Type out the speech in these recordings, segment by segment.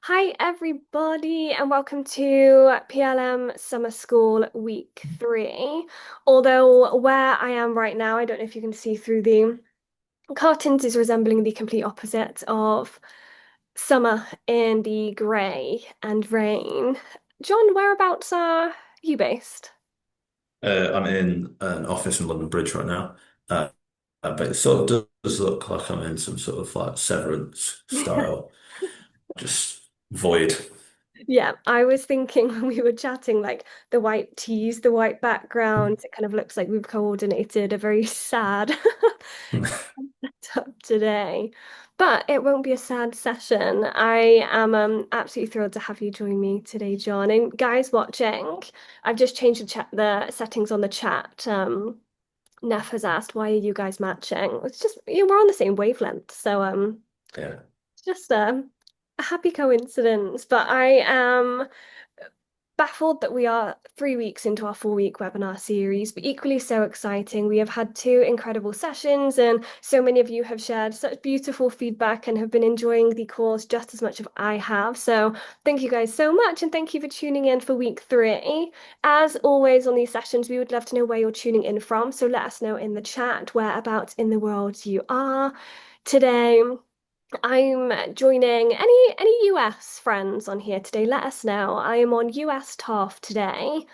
Hi, everybody, and welcome to PLM Summer School Week 3. Although where I am right now, I don't know if you can see through the curtains, is resembling the complete opposite of summer in the grey and rain. John, whereabouts are you based? I'm in an office in London Bridge right now, but it sort of does look like I'm in some sort of like Severance style, just void. Yeah, I was thinking when we were chatting, like the white tees, the white background, it kind of looks like we've coordinated a very sad up today. But it won't be a sad session. I am absolutely thrilled to have you join me today, John. And guys watching, I've just changed the settings on the chat. Neff has asked, why are you guys matching? It's just, we're on the same wavelength. So Yeah. it's just a happy coincidence. But I am baffled that we are 3 weeks into our 4 week webinar series, but equally so exciting. We have had two incredible sessions, and so many of you have shared such beautiful feedback and have been enjoying the course just as much as I have. So, thank you guys so much, and thank you for tuning in for week 3. As always, on these sessions, we would love to know where you're tuning in from. So, let us know in the chat whereabouts in the world you are today. I'm joining any US friends on here today. Let us know. I am on US turf today,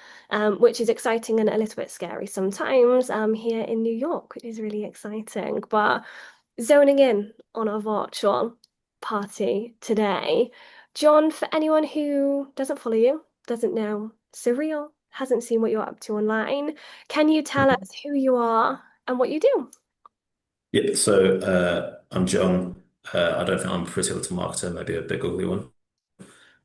which is exciting and a little bit scary sometimes. Here in New York, which is really exciting. But zoning in on our virtual party today. John, for anyone who doesn't follow you, doesn't know Surreal, hasn't seen what you're up to online, can you tell Mhm. us who you are and what you do? Yeah, so I'm John. I don't think I'm a pretty little marketer, maybe a big ugly one.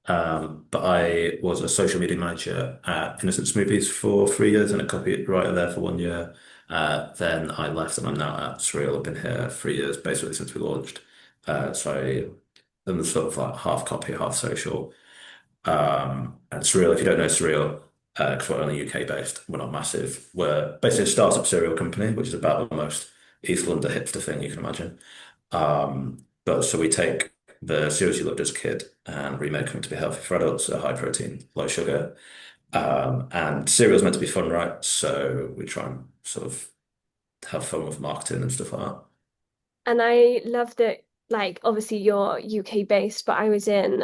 But I was a social media manager at Innocence Movies for 3 years and a copywriter there for 1 year. Then I left and I'm now at Surreal. I've been here 3 years basically since we launched. So I'm the sort of like half copy, half social. And Surreal, if you don't know Surreal, because we're only UK based, we're not massive. We're basically a startup cereal company, which is about the most East London hipster thing you can imagine. But so we take the cereals you loved as a kid and remake them to be healthy for adults, so high protein, low sugar. And cereal's meant to be fun, right? So we try and sort of have fun with marketing and stuff like that. And I love that, like, obviously you're UK based, but I was in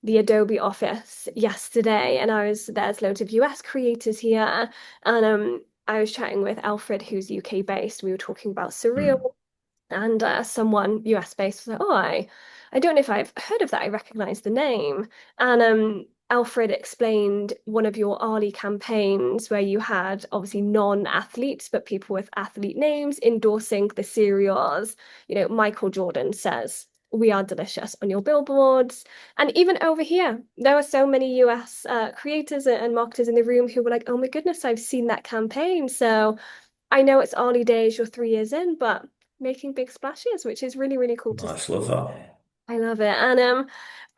the Adobe office yesterday and there's loads of US creators here. And I was chatting with Alfred, who's UK based. We were talking about Hmm. Surreal, and someone US based was like, "Oh, I don't know if I've heard of that. I recognize the name." And Alfred explained one of your early campaigns where you had obviously non-athletes, but people with athlete names endorsing the cereals. Michael Jordan says, "We are delicious" on your billboards. And even over here, there were so many US creators and marketers in the room who were like, "Oh my goodness, I've seen that campaign." So I know it's early days, you're 3 years in, but making big splashes, which is really, really cool to see. Nice, love that. I love it. And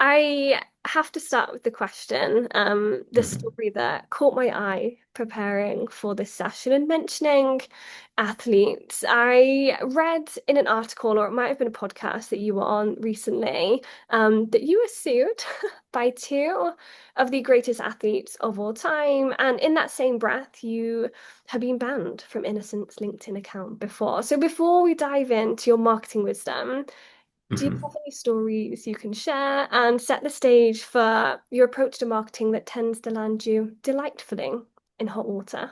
I have to start with the question, the Mhm. story that caught my eye preparing for this session and mentioning athletes. I read in an article, or it might have been a podcast that you were on recently, that you were sued by two of the greatest athletes of all time. And in that same breath, you have been banned from Innocent's LinkedIn account before. So before we dive into your marketing wisdom, do you have Mhm. any stories you can share and set the stage for your approach to marketing that tends to land you delightfully in hot water?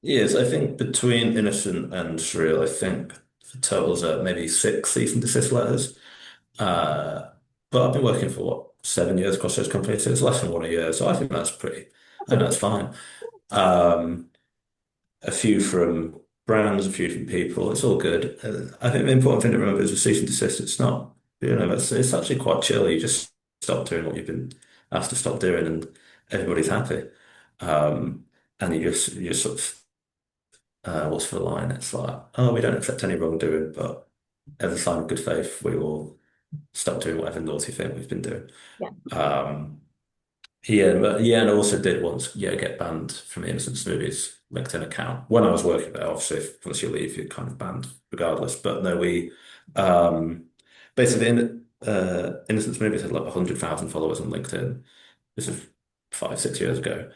Yes, I think between Innocent and Surreal, I think the totals are maybe six cease and desist letters. Uh, but I've been working for what, 7 years across those companies, so it's less than one a year. So I think that's pretty, That's I a think good that's fine. Um, a few from brands, a few from people. It's all good. I think the important thing to remember is a cease and desist. It's not, it's actually quite chill. You just stop doing what you've been asked to stop doing, and everybody's happy. Um, and you just sort of, what's the line? It's like, oh, we don't accept any wrongdoing, but as a sign of good faith, we will stop doing whatever naughty thing we've been doing. Yeah. Um, yeah, but yeah, and I also did once, yeah, get banned from the Innocent Movies LinkedIn account when I was working there. Obviously, once you leave, you're kind of banned regardless. But no, we um, basically, Innocence Movies had like 100,000 followers on LinkedIn. This is 5, 6 years ago.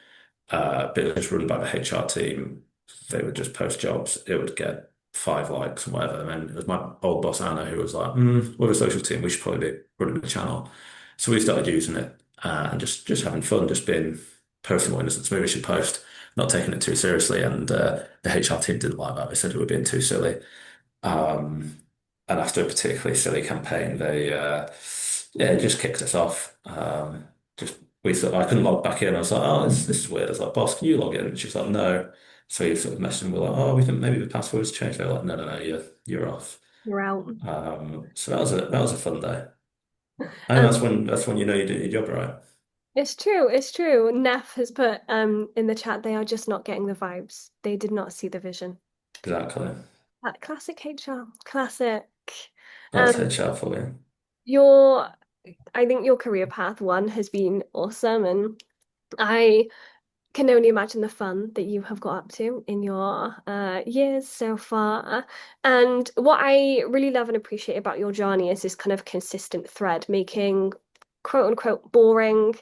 But it was just run by the HR team. They would just post jobs. It would get 5 likes and whatever. And then it was my old boss Anna who was like, "We're a social team. We should probably be running the channel." So we started using it and just having fun, just being posting what Innocence Movies should post, not taking it too seriously. And the HR team didn't like that. They said we were being too silly. Um, and after a particularly silly campaign, they yeah, just kicked us off. Just I couldn't log back in. I was like, oh, this is weird. I was like, boss, can you log in? And she's like, no. So you sort of messaged them. We're like, oh, we think maybe the password's changed. They're like, no, no, no, you're off. You're out. So that was a fun day. And Um, that's when you know you're doing your job right. it's true, it's true. Neff has put in the chat they are just not getting the vibes. They did not see the vision. Exactly. That classic HR, classic. That's Um, HR for you. your I think your career path one has been awesome, and I can only imagine the fun that you have got up to in your years so far. And what I really love and appreciate about your journey is this kind of consistent thread, making quote unquote boring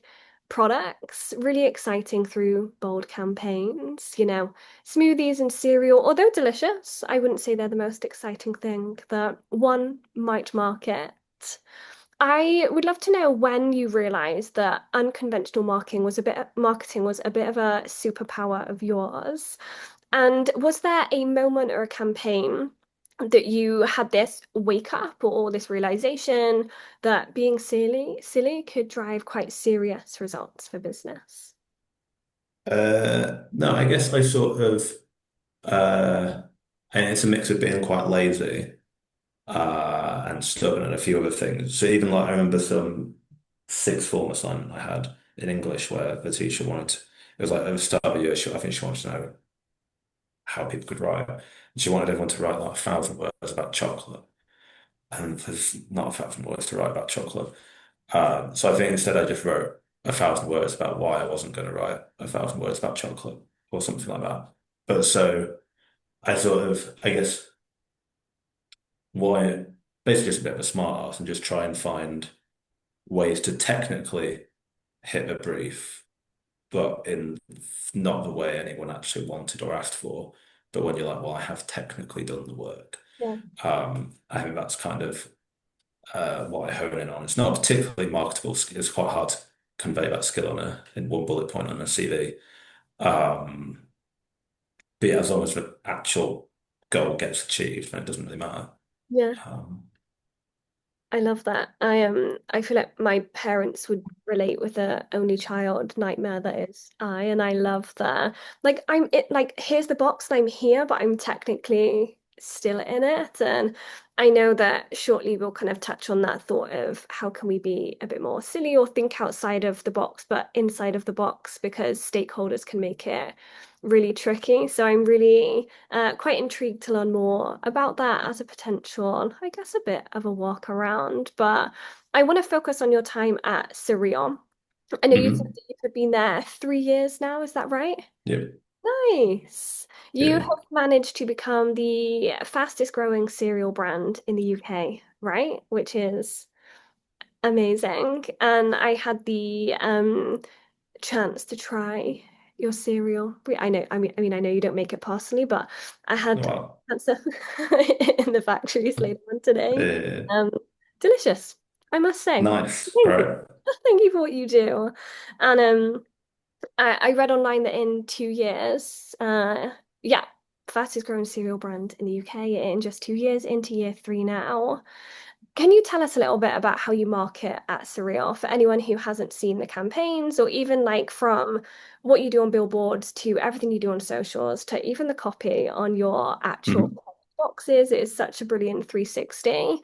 products really exciting through bold campaigns. Smoothies and cereal, although delicious, I wouldn't say they're the most exciting thing that one might market. I would love to know when you realized that unconventional marketing was a bit of a superpower of yours. And was there a moment or a campaign that you had this wake up or this realization that being silly could drive quite serious results for business? No, I guess I sort of, and it's a mix of being quite lazy and stubborn and a few other things. So even like I remember some sixth form assignment I had in English where the teacher wanted, it was like at the start of the year, I think she wanted to know how people could write. And she wanted everyone to write like 1,000 words about chocolate. And there's not 1,000 words to write about chocolate. So I think instead I just wrote 1,000 words about why I wasn't going to write 1,000 words about chocolate or something like that. But so I sort of, I guess, why basically just a bit of a smart ass and just try and find ways to technically hit a brief, but in not the way anyone actually wanted or asked for. But when you're like, well, I have technically done the work. Yeah. I think that's kind of what I hone in on. It's not a particularly marketable skill. It's quite hard to convey that skill in one bullet point on a CV. Um, but yeah, as long as the actual goal gets achieved, then it doesn't really matter. Yeah. Um, I love that. I feel like my parents would relate with the only child nightmare that is and I love that. Like here's the box and I'm here, but I'm technically still in it. And I know that shortly we'll kind of touch on that thought of how can we be a bit more silly or think outside of the box, but inside of the box because stakeholders can make it really tricky. So I'm really quite intrigued to learn more about that as a potential, I guess, a bit of a walk around. But I want to focus on your time at Surreal. I know you said mhm. that you've been there 3 years now, is that right? Yeah, Nice. You yeah. have managed to become the fastest growing cereal brand in the UK, right? Which is amazing. And I had the chance to try your cereal. I know you don't make it personally, but I had Wow. chance to in the factories later on today. Uh, Um, delicious, I must say. nice. All Thank you. right. Thank you for what you do. And I read online that in 2 years, yeah, fastest growing cereal brand in the UK in just 2 years into year three now. Can you tell us a little bit about how you market at Surreal for anyone who hasn't seen the campaigns, or even like from what you do on billboards to everything you do on socials to even the copy on your actual Mhm. boxes? It is such a brilliant 360.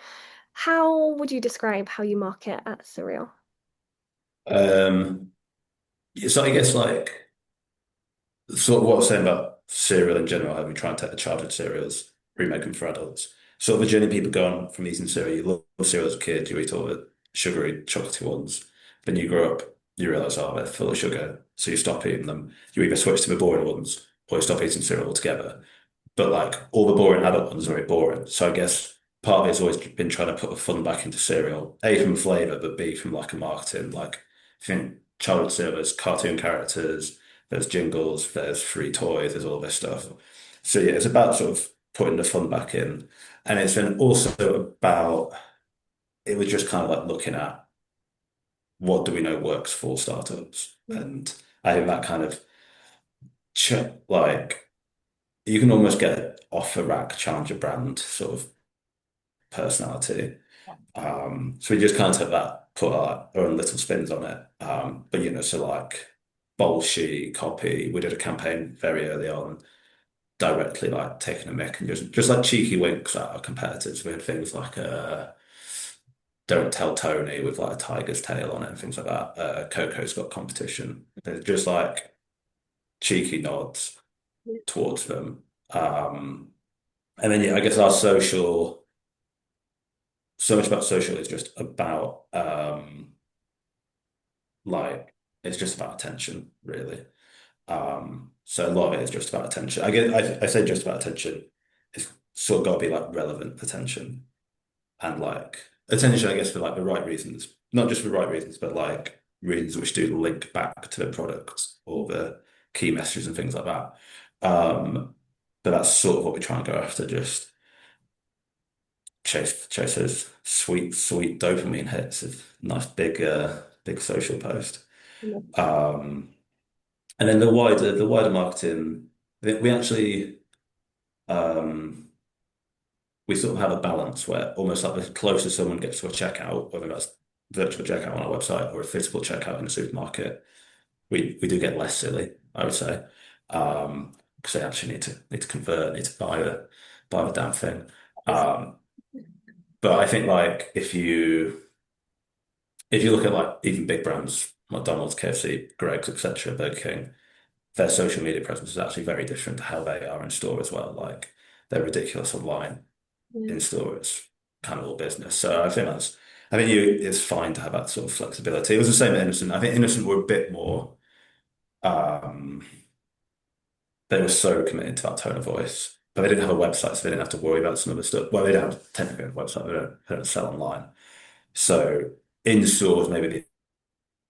How would you describe how you market at Surreal? Um, yeah, so I guess like sort of what I was saying about cereal in general, how we try and take the childhood cereals, remake them for adults. Sort of the journey people go on from eating cereal. You love cereal as a kid, you eat all the sugary, chocolatey ones. Then you grow up, you realize, oh, they're full of sugar. So you stop eating them. You either switch to the boring ones or you stop eating cereal altogether. But like all the boring adult ones are very boring. So I guess part of it's always been trying to put the fun back into cereal, A from flavor, but B from like a marketing. Like, I think childhood cereal, there's cartoon characters, there's jingles, there's free toys, there's all this stuff. So yeah, it's about sort of putting the fun back in. And it's been also about, it was just kind of like looking at what do we know works for startups. And I think that kind of, like, you can almost get off the rack challenger brand sort of personality. So we just kind of took that, put our own little spins on it. But so like bullshit copy, we did a campaign very early on, directly like taking a mick and just like cheeky winks at our competitors. We had things like "Don't tell Tony" with like a tiger's tail on it and things like that. Coco's got competition. They're just like cheeky nods towards them. And then yeah, I guess our social, so much about social is just about like it's just about attention, really. So a lot of it is just about attention. I say just about attention. It's sort of got to be like relevant attention and like attention, I guess, for like the right reasons, not just for the right reasons, but like reasons which do link back to the products or the key messages and things like that. But that's sort of what we try and go after, just chase those sweet dopamine hits of nice big social post. Um, and then the wider marketing, we actually um, we sort of have a balance where almost like the closer someone gets to a checkout, whether that's virtual checkout on our website or a physical checkout in a supermarket, we do get less silly, I would say, because they actually need to convert, need to buy the damn thing. Um, but I think like if you look at like even big brands, McDonald's, KFC, Greg's, etc., Burger King, their social media presence is actually very different to how they are in store as well. Like they're ridiculous online. Yeah. In store, it's kind of all business. So I think it's fine to have that sort of flexibility. It was the same at Innocent. I think Innocent were a bit more, um, they were so committed to that tone of voice, but they didn't have a website, so they didn't have to worry about some of the stuff. Well, they don't have technically a website, they don't sell online. So in stores, maybe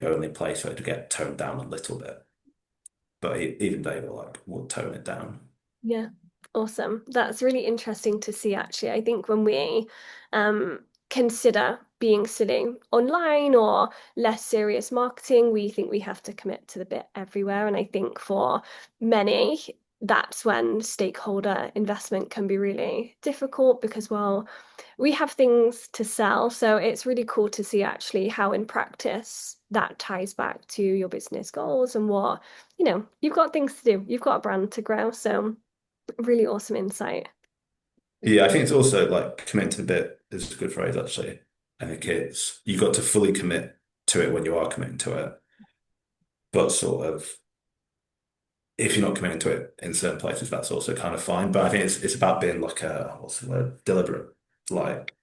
the only place where it to get toned down a little bit. But even they were like, we'll tone it down. Yeah, awesome. That's really interesting to see, actually. I think when we consider being silly online or less serious marketing, we think we have to commit to the bit everywhere. And I think for many, that's when stakeholder investment can be really difficult because, well, we have things to sell. So it's really cool to see actually how in practice that ties back to your business goals and what, you've got things to do, you've got a brand to grow. So really awesome insight. Yeah, I think it's also like commit to the bit is a good phrase actually. I think it's you've got to fully commit to it when you are committing to it, but sort of if you're not committing to it in certain places, that's also kind of fine. But I think it's about being like a what's the word, deliberate, like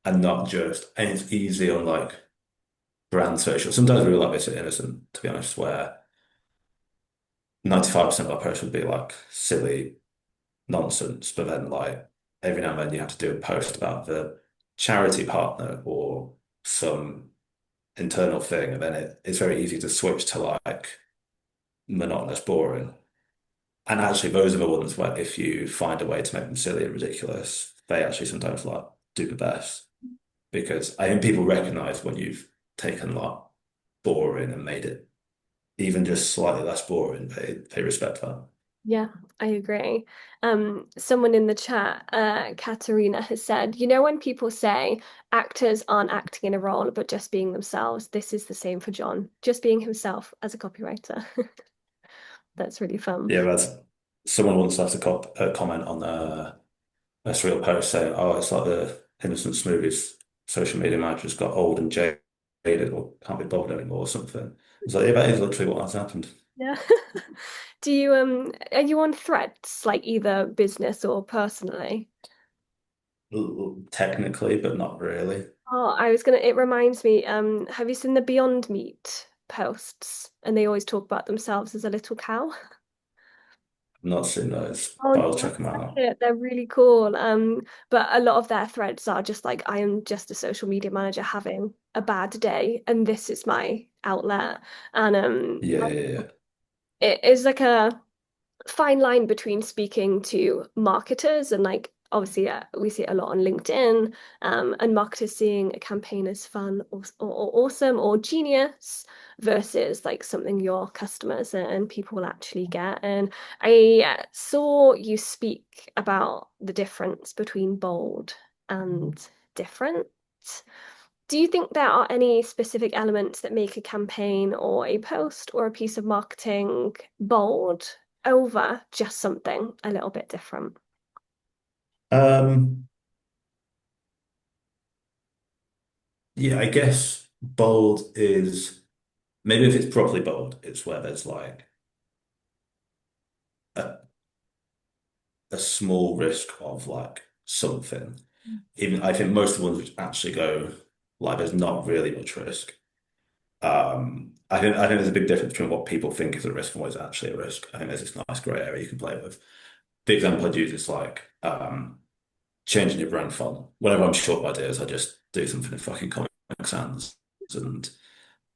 and not just and it's easy on like brand social. Sometimes we like this at Innocent, to be honest, where 95% of our posts would be like silly nonsense, but then like every now and then you have to do a post about the charity partner or some internal thing, and then it's very easy to switch to like monotonous, boring. And actually, those are the ones where if you find a way to make them silly and ridiculous, they actually sometimes like do the best because I think people recognize when you've taken like boring and made it even just slightly less boring. They respect that. Yeah, I agree. Someone in the chat, Katerina, has said, when people say actors aren't acting in a role but just being themselves, this is the same for John, just being himself as a copywriter. That's really fun. Yeah, that's someone once left a comment on a Surreal post saying, "Oh, it's like the Innocent Smoothies social media managers got old and jaded or can't be bothered anymore or something." It's like, yeah, that is literally what has happened. Yeah. Do you are you on threads, like either business or personally? Technically, but not really. Oh, it reminds me, have you seen the Beyond Meat posts? And they always talk about themselves as a little cow. not seen those, Oh, but you I'll check must them check out. it. They're really cool. But a lot of their threads are just like, I am just a social media manager having a bad day, and this is my outlet. And Yeah, yeah, yeah. it is like a fine line between speaking to marketers and like obviously we see it a lot on LinkedIn, and marketers seeing a campaign as fun or awesome or genius versus like something your customers and people will actually get. And I saw you speak about the difference between bold and different. Do you think there are any specific elements that make a campaign or a post or a piece of marketing bold over just something a little bit different? Um, yeah, I guess bold is maybe if it's properly bold, it's where there's like a, a small risk of like something. Even I think most of the ones which actually go like there's not really much risk. I think there's a big difference between what people think is a risk and what is actually a risk. I think there's this nice grey area you can play with. The example I'd use is like changing your brand font. Whenever I'm short of ideas, I just do something in fucking Comic Sans and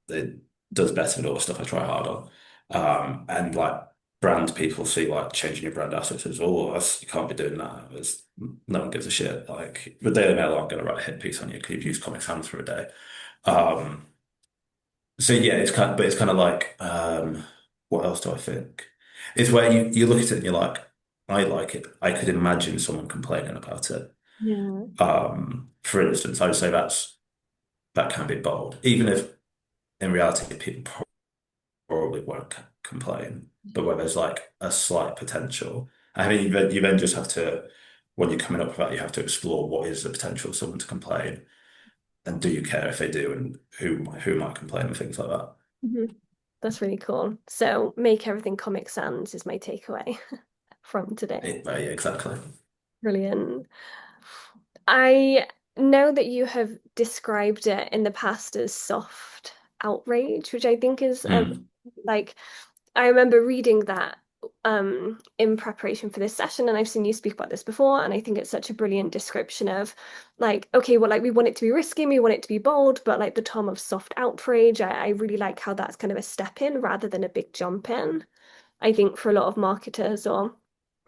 it does better than all the stuff I try hard on. And like brand people see like changing your brand assets as oh you can't be doing that. There's, no one gives a shit. Like the Daily Mail aren't going to write a hit piece on you because you've used Comic Sans for a day. Um, so yeah, but it's kind of like what else do I think? It's where you look at it and you're like, I like it. I could imagine someone complaining about it. Yeah. For instance, I would say that can be bold, even if in reality people probably won't complain, but where there's like a slight potential. I mean, you then just have to, when you're coming up with that, you have to explore what is the potential of someone to complain, and do you care if they do, and who might complain and things like that. Mhm. That's really cool. So make everything Comic Sans is my takeaway from today. Yeah, exactly. Brilliant. I know that you have described it in the past as soft outrage, which I think is Mm. like I remember reading that in preparation for this session, and I've seen you speak about this before, and I think it's such a brilliant description of like, okay, well, like we want it to be risky, we want it to be bold, but like the term of soft outrage, I really like how that's kind of a step in rather than a big jump in. I think for a lot of marketers or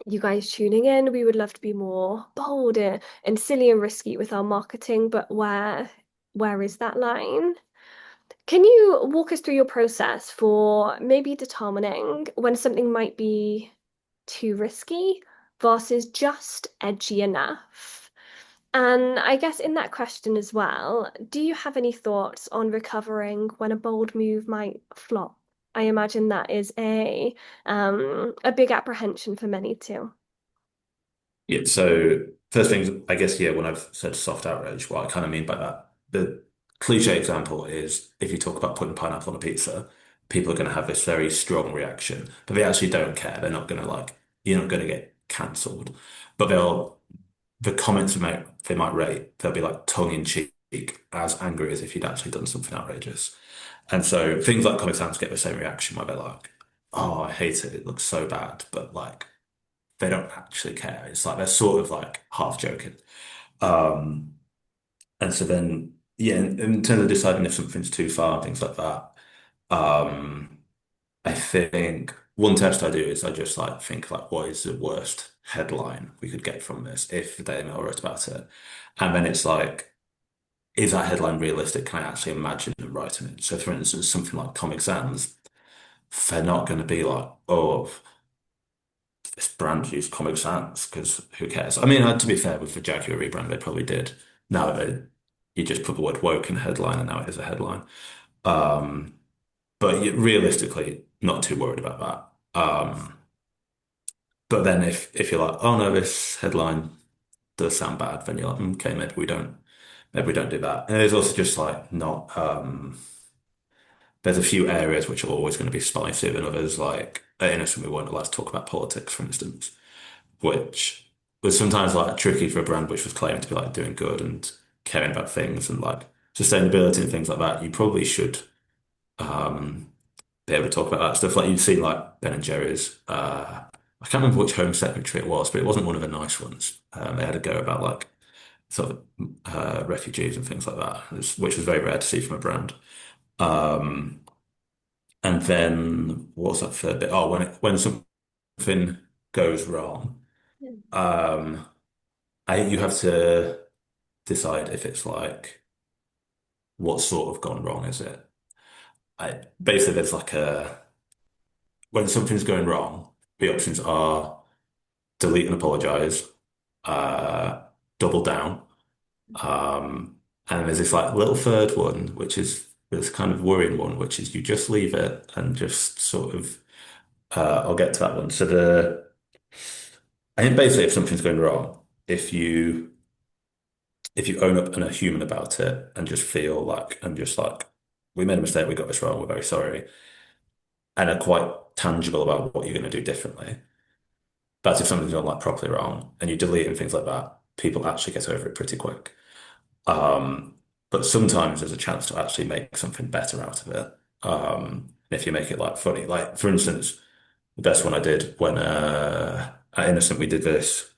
you guys tuning in, we would love to be more bold and silly and risky with our marketing, but where is that line? Can you walk us through your process for maybe determining when something might be too risky versus just edgy enough? And I guess in that question as well, do you have any thoughts on recovering when a bold move might flop? I imagine that is a big apprehension for many too. Yeah. So first things, I guess, yeah, when I've said soft outrage, what I kind of mean by that, the cliche example is if you talk about putting pineapple on a pizza, people are going to have this very strong reaction, but they actually don't care. They're not going to like, you're not going to get cancelled, but the comments they might rate, they'll be like tongue in cheek, as angry as if you'd actually done something outrageous. And so things like Comic Sans get the same reaction where they're like, oh, I hate it. It looks so bad. But like, they don't actually care. It's like they're sort of like half joking. Um, and so then, yeah, in terms of deciding if something's too far and things like that, um, I think one test I do is I just like think like, what is the worst headline we could get from this if the Daily Mail wrote about it? And then it's like, is that headline realistic? Can I actually imagine them writing it? So, for instance, something like Comic Sans, they're not going to be like, oh, this brand used Comic Sans because who cares? I mean, to be fair, with the Jaguar rebrand, they probably did. Now you just put the word woke in the headline, and now it is a headline. Um, but realistically, not too worried about that. But then if you're like, oh no, this headline does sound bad, then you're like, okay, maybe we don't do that. And there's also just like not. There's a few areas which are always going to be spicier than others. Like at Innocent, we weren't allowed to talk about politics, for instance, which was sometimes like tricky for a brand which was claiming to be like doing good and caring about things and like sustainability and things like that. You probably should um, be able to talk about that stuff. Like you've seen like Ben and Jerry's. I can't remember which Home Secretary it was, but it wasn't one of the nice ones. They had a go about like sort of refugees and things like that, which was very rare to see from a brand. Um, and then what was that third bit? Oh, when something goes wrong, Yeah. um, you have to decide if it's like what sort of gone wrong is it? Basically, there's like a when something's going wrong, the options are delete and apologize, uh, double down, um, and there's this like little third one, which is this kind of worrying one, which is you just leave it and just sort of. I'll get to that one. I think basically, if something's going wrong, if you if you own up and are human about it and just feel like and just like we made a mistake, we got this wrong, we're very sorry, and are quite tangible about what you're going to do differently. That's if something's gone like properly wrong and you delete and things like that, people actually get over it pretty quick. Um, but sometimes there's a chance to actually make something better out of it. If you make it like funny, like for instance, the best one I did when at Innocent we did this.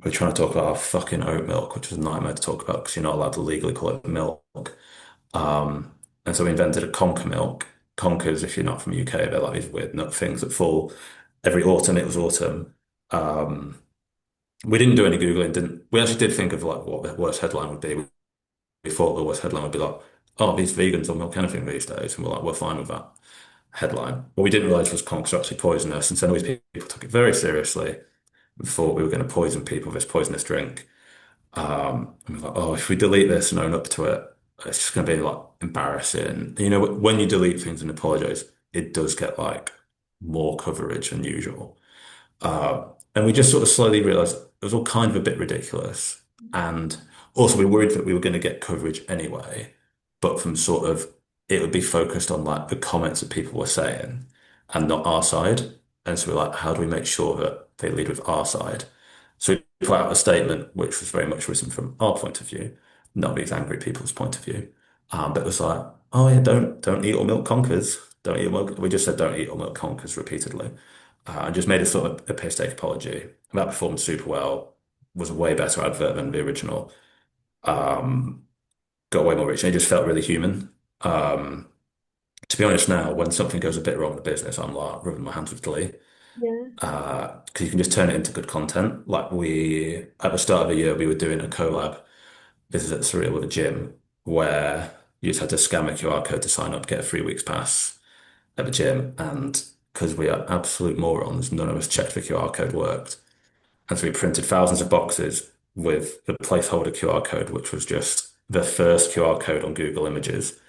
We're trying to talk about our fucking oat milk, which was a nightmare to talk about because you're not allowed to legally call it milk. Um, and so we invented a conker milk. Conkers, if you're not from the UK, they're like these weird nut things that fall every autumn. It was autumn. Um, we didn't do any Googling, didn't we actually did think of like what the worst headline would be. We thought the worst headline would be like, oh, these vegans don't milk anything these days. And we're like, we're fine with that headline. What we didn't realize was conkers are actually poisonous. And so these people took it very seriously and thought we were going to poison people with this poisonous drink. And we're like, oh, if we delete this and own up to it, it's just going to be like embarrassing. And, you know, when you delete things and apologize, it does get like more coverage than usual. And we just sort of slowly realized it was all kind of a bit ridiculous. And also, we worried that we were going to get coverage anyway, but from sort of it would be focused on like the comments that people were saying and not our side. And so we're like, how do we make sure that they lead with our side? So we put out a statement which was very much written from our point of view, not these angry people's point of view. But it was like, oh yeah, don't eat or milk conkers. Don't eat or milk. We just said don't eat or milk conkers repeatedly. And just made a sort of a piss take apology. And that performed super well. Was a way better advert than the original. Um, Got way more reach, and it just felt really human. Um, to be honest, now when something goes a bit wrong in the business, I'm like rubbing my hands with glee. Yeah. Because you can just turn it into good content. Like we, at the start of the year, we were doing a collab. This is at Surreal with a gym where you just had to scan a QR code to sign up, get a 3 weeks pass at the gym. And because we are absolute morons, none of us checked the QR code worked. And so we printed thousands of boxes with the placeholder QR code, which was just the first QR code on Google Images.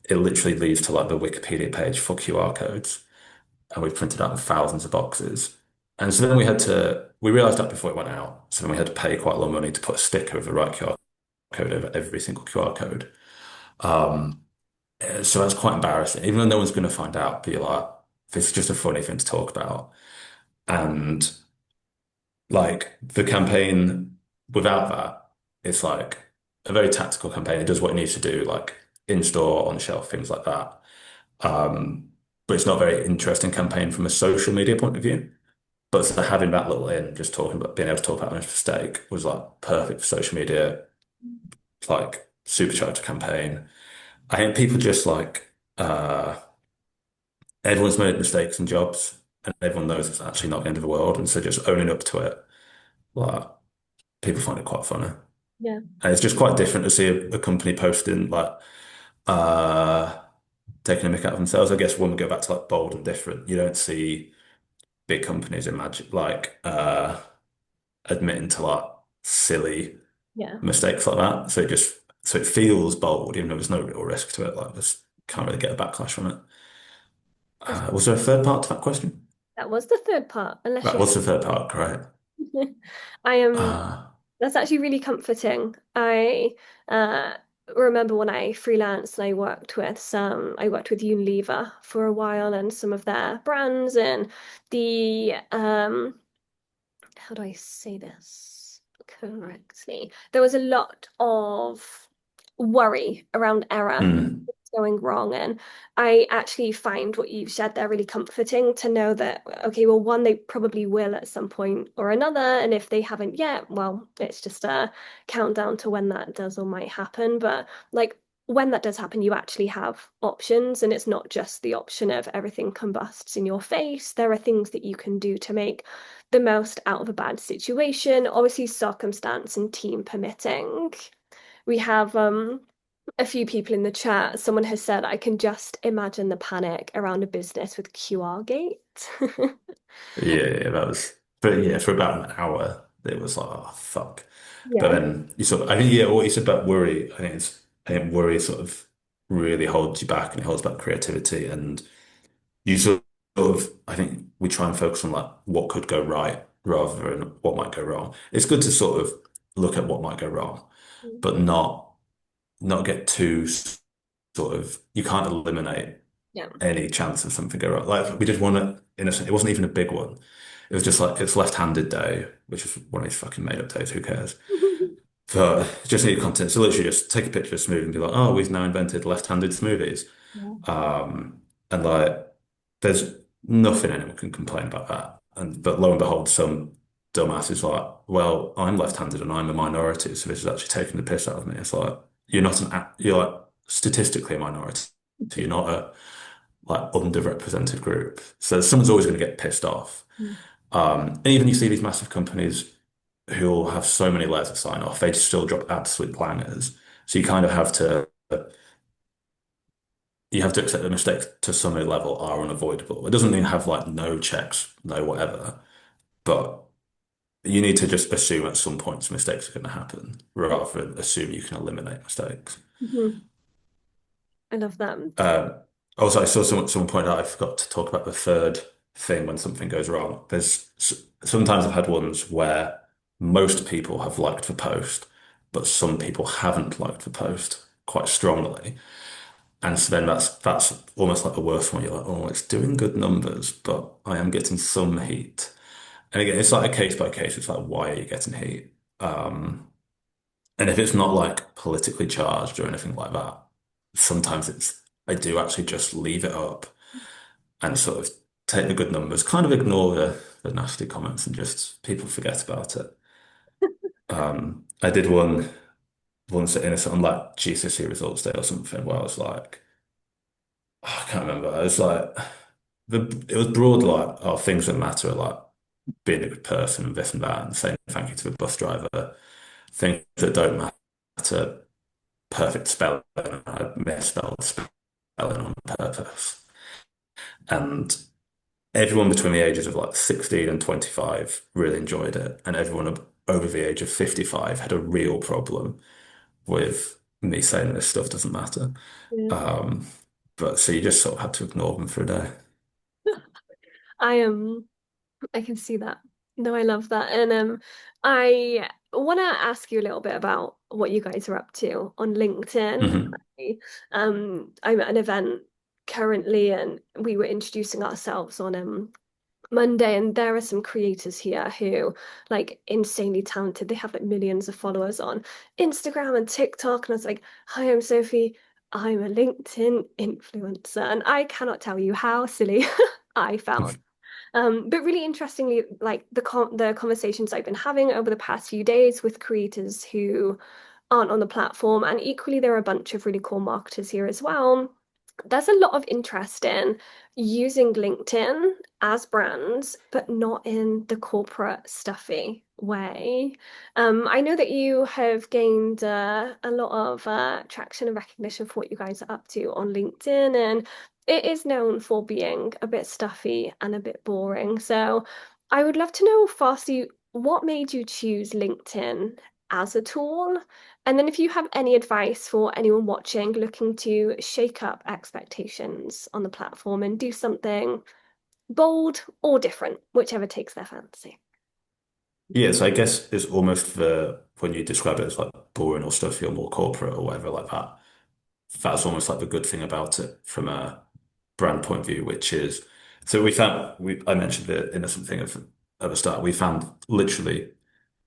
It literally leads to like the Wikipedia page for QR codes. And we printed out thousands of boxes. And so then we realized that before it went out. So then we had to pay quite a lot of money to put a sticker of the right QR code over every single QR code. Um, so that's quite embarrassing, even though no one's going to find out, but you're like, this is just a funny thing to talk about. And like the campaign without that, it's like a very tactical campaign. It does what it needs to do, like in store, on shelf, things like that. Um, but it's not a very interesting campaign from a social media point of view. But so having that little in, just talking about being able to talk about an mistake was like perfect for social media, like supercharged campaign. I think people just like everyone's made mistakes in jobs and everyone knows it's actually not the end of the world. And so just owning up to it, like people find it quite funny. Yeah. And it's just quite different to see a company posting like uh taking a mick out of themselves. I guess when we go back to like bold and different, you don't see big companies imagine like admitting to like silly Yeah. mistakes like that. So it feels bold, even though there's no real risk to it. Like this can't really get a backlash from it. That's, Was there a third part to that question? that was the third part, unless Right, you what's the third part? Right. I am Uh, that's actually really comforting. I remember when I freelanced and I worked with Unilever for a while and some of their brands and the how do I say this correctly? There was a lot of worry around error. mm, going wrong. And I actually find what you've said there really comforting to know that, okay, well, one, they probably will at some point or another. And if they haven't yet, well, it's just a countdown to when that does or might happen. But like when that does happen, you actually have options, and it's not just the option of everything combusts in your face. There are things that you can do to make the most out of a bad situation, obviously, circumstance and team permitting. We have a few people in the chat. Someone has said, I can just imagine the panic around a business with QR gate. Yeah, that was, but yeah, for about an hour, it was like, oh, fuck. But Yeah. then you sort of, I think, yeah, what you said about worry, I think worry sort of really holds you back and it holds back creativity. And you sort of, I think we try and focus on like what could go right rather than what might go wrong. It's good to sort of look at what might go wrong, but not get too sort of, you can't eliminate Yeah. any chance of something go wrong. Like we did one at Innocent, it wasn't even a big one. It was just like it's left-handed day, which is one of these fucking made-up days. Who cares? But just need content. So literally, just take a picture of a smoothie and be like, "Oh, we've now invented left-handed smoothies." Yeah. And like, there's nothing anyone can complain about that. And but lo and behold, some dumbass is like, "Well, I'm left-handed and I'm a minority, so this is actually taking the piss out of me." It's like you're like statistically a minority. So you're not a like underrepresented group. So someone's always going to get pissed off. And even you see these massive companies who'll have so many layers of sign off, they just still drop absolute clangers. So you kind of have to accept that mistakes to some level are unavoidable. It doesn't mean have like no checks, no whatever, but you need to just assume at some points mistakes are going to happen rather than assume you can eliminate mistakes. Mhm. I love that. Um, Also, I saw someone point out I forgot to talk about the third thing when something goes wrong. Sometimes I've had ones where most people have liked the post, but some people haven't liked the post quite strongly. And so then that's almost like the worst one. You're like, oh, it's doing good numbers, but I am getting some heat. And again, it's like a case by case. It's like, why are you getting heat? And if it's not like politically charged or anything like that, sometimes I do actually just leave it up and sort of take the good numbers, kind of ignore the nasty comments and just people forget about it. I did one once at Innocent on like GCSE results day or something where I was like, oh, I can't remember. I was like, it was broad like, oh, things that matter are like being a good person and this and that and saying thank you to the bus driver. Things that don't matter, perfect spelling. I misspelled spelling on purpose. And everyone between the ages of like 16 and 25 really enjoyed it. And everyone over the age of 55 had a real problem with me saying this stuff doesn't matter. Yeah. Um, but so you just sort of had to ignore them for a day. I am. I can see that. No, I love that. And I want to ask you a little bit about what you guys are up to on LinkedIn. Hmm. I'm at an event currently, and we were introducing ourselves on Monday, and there are some creators here who like insanely talented. They have like millions of followers on Instagram and TikTok. And I was like, hi, I'm Sophie. I'm a LinkedIn influencer, and I cannot tell you how silly I felt. But really interestingly, like the conversations I've been having over the past few days with creators who aren't on the platform, and equally there are a bunch of really cool marketers here as well. There's a lot of interest in using LinkedIn as brands, but not in the corporate stuffy way. I know that you have gained a lot of traction and recognition for what you guys are up to on LinkedIn, and it is known for being a bit stuffy and a bit boring. So I would love to know, firstly, what made you choose LinkedIn as a tool? And then if you have any advice for anyone watching looking to shake up expectations on the platform and do something bold or different, whichever takes their fancy. Yeah, so I guess it's almost when you describe it as like boring or stuffy or more corporate or whatever like that, that's almost like the good thing about it from a brand point of view, which is so I mentioned the innocent thing at the start. We found literally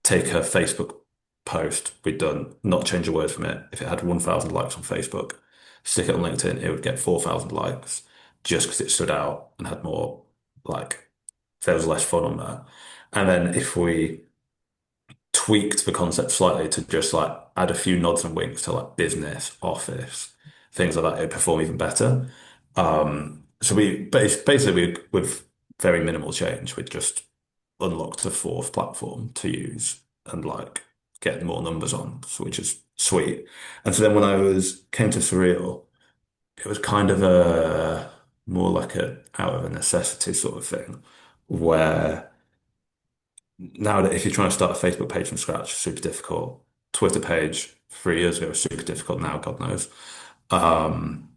take a Facebook post we'd done, not change a word from it. If it had 1,000 likes on Facebook, stick it on LinkedIn, it would get 4,000 likes just because it stood out and had more like there was less fun on there. And then if we tweaked the concept slightly to just like add a few nods and winks to like business, office, things like that, it'd perform even better. So basically with very minimal change, we just unlocked a fourth platform to use and like get more numbers on, so which is sweet. And so then when I was came to Surreal, it was kind of a more like a out of a necessity sort of thing, where now that if you're trying to start a Facebook page from scratch, super difficult. Twitter page 3 years ago was super difficult. Now, God knows. Um,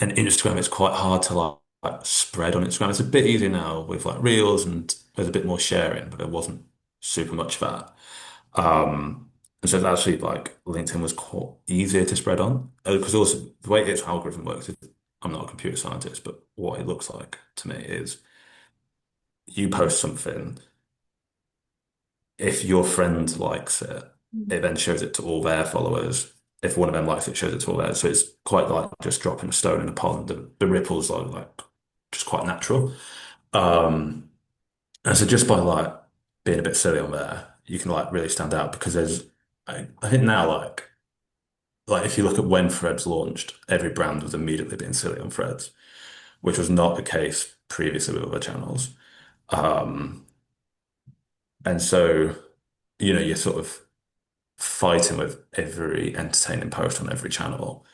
and Instagram is quite hard to like spread on Instagram. It's a bit easier now with like Reels and there's a bit more sharing, but there wasn't super much of that. And so it's actually like LinkedIn was quite easier to spread on because also the way its algorithm works is I'm not a computer scientist, but what it looks like to me is you post something. If your friend likes it, Mm. it then shows it to all their followers. If one of them likes it, it shows it to all theirs. So it's quite like just dropping a stone in a pond. The ripples are like just quite natural. Um, and so just by like being a bit silly on there, you can like really stand out because I think now like if you look at when Threads launched, every brand was immediately being silly on Threads, which was not the case previously with other channels. Um, and so, you're sort of fighting with every entertaining post on every channel.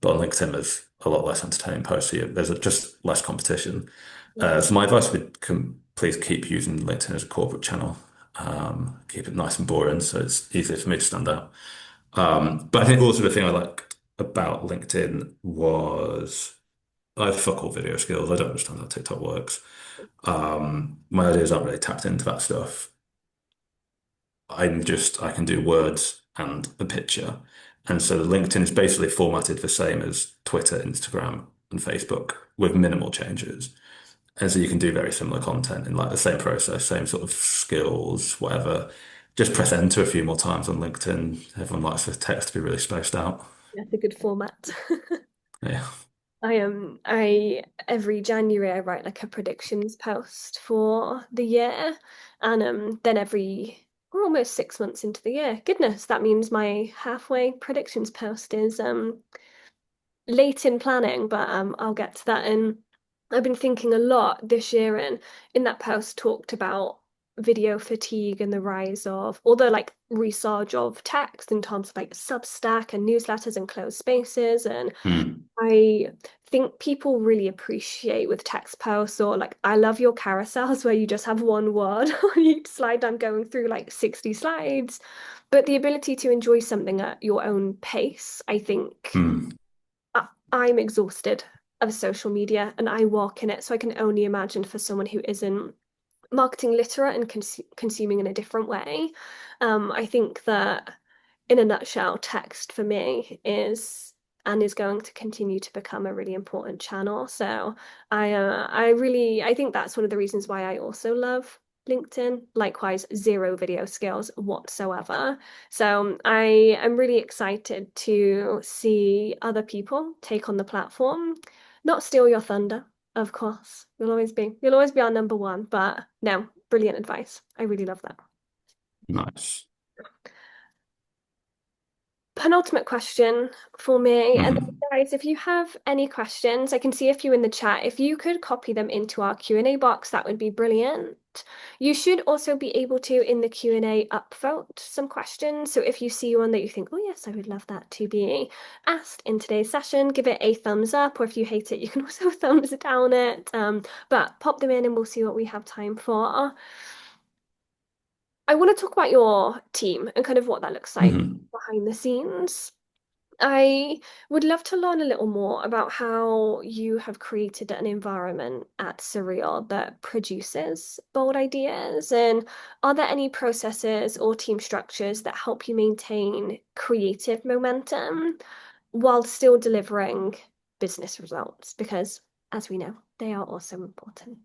But on LinkedIn, there's a lot less entertaining posts. So there's just less competition. Yeah. So my advice would please keep using LinkedIn as a corporate channel. Keep it nice and boring so it's easier for me to stand out. But I think also the thing I liked about LinkedIn was I have fuck all video skills. I don't understand how TikTok works. My ideas aren't really tapped into that stuff. I can do words and a picture. And so the LinkedIn is basically formatted the same as Twitter, Instagram, and Facebook with minimal changes. And so you can do very similar content in like the same process, same sort of skills, whatever. Just press enter a few more times on LinkedIn. Everyone likes the text to be really spaced out. That's a good format. Yeah. I every January I write like a predictions post for the year, and then we're almost 6 months into the year. Goodness, that means my halfway predictions post is late in planning, but I'll get to that. And I've been thinking a lot this year, and in that post talked about video fatigue and the rise of, or the like resurge of text in terms of like Substack and newsletters and closed spaces. And Hmm. I think people really appreciate with text posts, or like I love your carousels where you just have one word on each slide. I'm going through like 60 slides, but the ability to enjoy something at your own pace, I think Hmm. I'm exhausted of social media and I walk in it. So I can only imagine for someone who isn't marketing literate and consuming in a different way. I think that in a nutshell, text for me is going to continue to become a really important channel. So I think that's one of the reasons why I also love LinkedIn. Likewise, zero video skills whatsoever. So I am really excited to see other people take on the platform, not steal your thunder. Of course, you'll always be our number one. But no, brilliant advice. I really love that. Nice. Penultimate question for me. And then, Hmm. guys, if you have any questions, I can see a few in the chat. If you could copy them into our Q&A box, that would be brilliant. You should also be able to, in the Q&A, upvote some questions. So if you see one that you think, oh, yes, I would love that to be asked in today's session, give it a thumbs up. Or if you hate it, you can also thumbs down it. But pop them in and we'll see what we have time for. I want to talk about your team and kind of what that looks like Hmm. behind the scenes. I would love to learn a little more about how you have created an environment at Surreal that produces bold ideas. And are there any processes or team structures that help you maintain creative momentum while still delivering business results? Because, as we know, they are also important.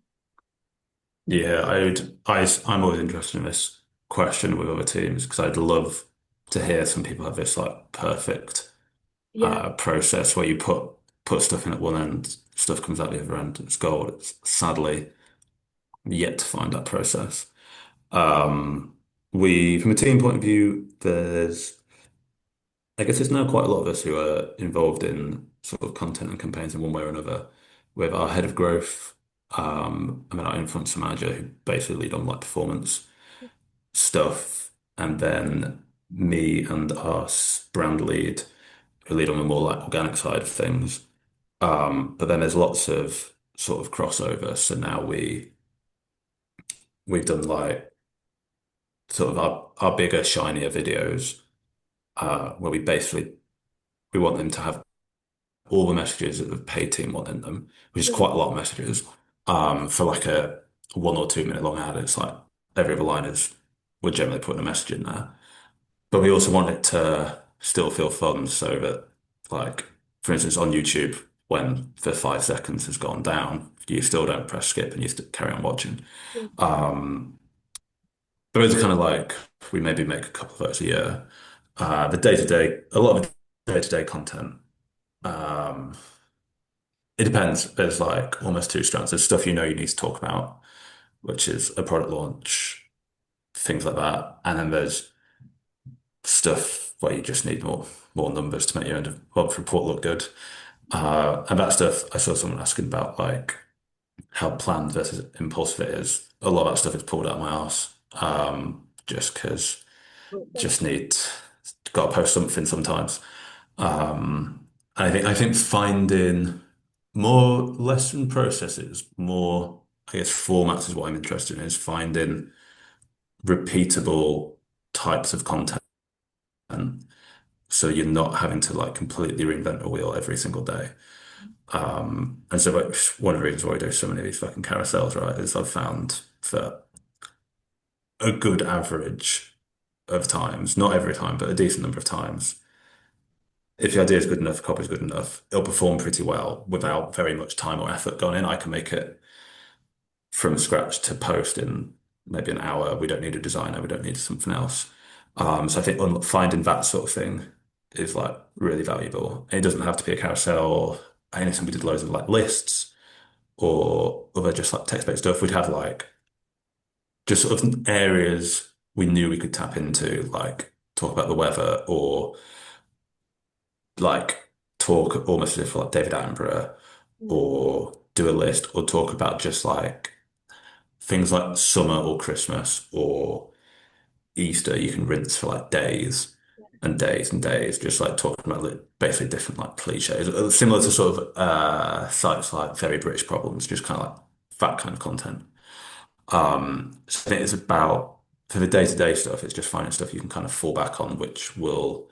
Yeah, I'm always interested in this question with other teams because I'd love to hear some people have this like perfect Yeah. process where you put stuff in at one end, stuff comes out the other end, it's gold. It's sadly yet to find that process. Um, from a team point of view, I guess there's now quite a lot of us who are involved in sort of content and campaigns in one way or another. We have our head of growth, our influencer manager who basically lead on like performance stuff, and then me and our brand lead who lead on the more like organic side of things. But then there's lots of sort of crossover. So now we've done like sort of our bigger, shinier videos, where we want them to have all the messages that the paid team want in them, which is Mm. quite a lot of messages. For like a 1 or 2 minute long ad, it's like every other line is we're generally putting a message in there. But we also want it to still feel fun so that, like, for instance, on YouTube, when the 5 seconds has gone down, you still don't press skip and you still carry on watching. Um, those are kind of like, we maybe make a couple of those a year. A lot of day-to-day content. Um, it depends. There's like almost two strands. There's stuff you know you need to talk about, which is a product launch, things like that. And then there's stuff where you just need more numbers to make your end of month report look good. And that stuff, I saw someone asking about like how planned versus impulsive it is. A lot of that stuff is pulled out of my arse, just because just need got to post something sometimes. I think finding more lesson processes, more I guess formats is what I'm interested in. Is finding repeatable types of content so you're not having to like completely reinvent a wheel every single day. And so like, one of the reasons why I do so many of these fucking carousels, right, is I've found that a good average of times, not every time, but a decent number of times, if the idea is good enough, the copy is good enough, it'll perform pretty well without very much time or effort gone in. I can make it from scratch to post in maybe an hour. We don't need a designer, we don't need something else. So I think finding that sort of thing is like really valuable. And it doesn't have to be a carousel or anything. We did loads of like lists or other just like text-based stuff. We'd have like just sort of areas we knew we could tap into, like talk about the weather or like talk almost as if like David Attenborough Mm. or do a list or talk about just like things like summer or Christmas or Easter. You can rinse for like days and days and days, just like talking about like, basically different like cliches, similar to sort of sites like Very British Problems, just kind of like that kind of content. So I think it's about for the day-to-day stuff, it's just finding stuff you can kind of fall back on, which will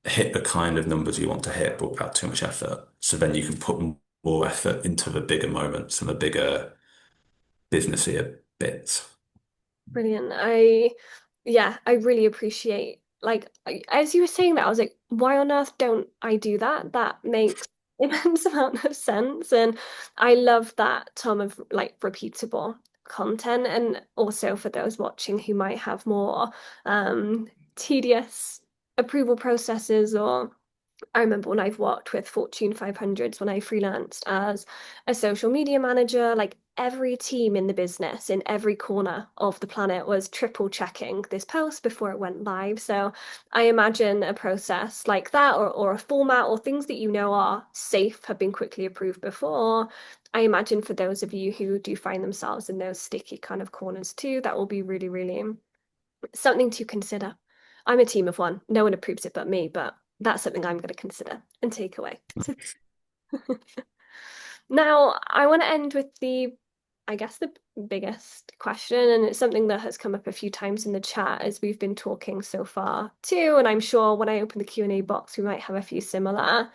hit the kind of numbers you want to hit, but without too much effort. So then you can put more effort into the bigger moments and the bigger businessier bits. Brilliant. Yeah, I really appreciate, like, as you were saying that, I was like, why on earth don't I do that? That makes immense amount of sense. And I love that, Tom, of like repeatable content. And also for those watching who might have more tedious approval processes or I remember when I've worked with Fortune 500s when I freelanced as a social media manager, like every team in the business in every corner of the planet was triple checking this post before it went live. So I imagine a process like that or a format or things that you know are safe, have been quickly approved before. I imagine for those of you who do find themselves in those sticky kind of corners too, that will be really, really something to consider. I'm a team of one. No one approves it but me, but that's something I'm going to consider and take away. Now, I want to end with I guess, the biggest question, and it's something that has come up a few times in the chat as we've been talking so far too, and I'm sure when I open the Q&A box, we might have a few similar.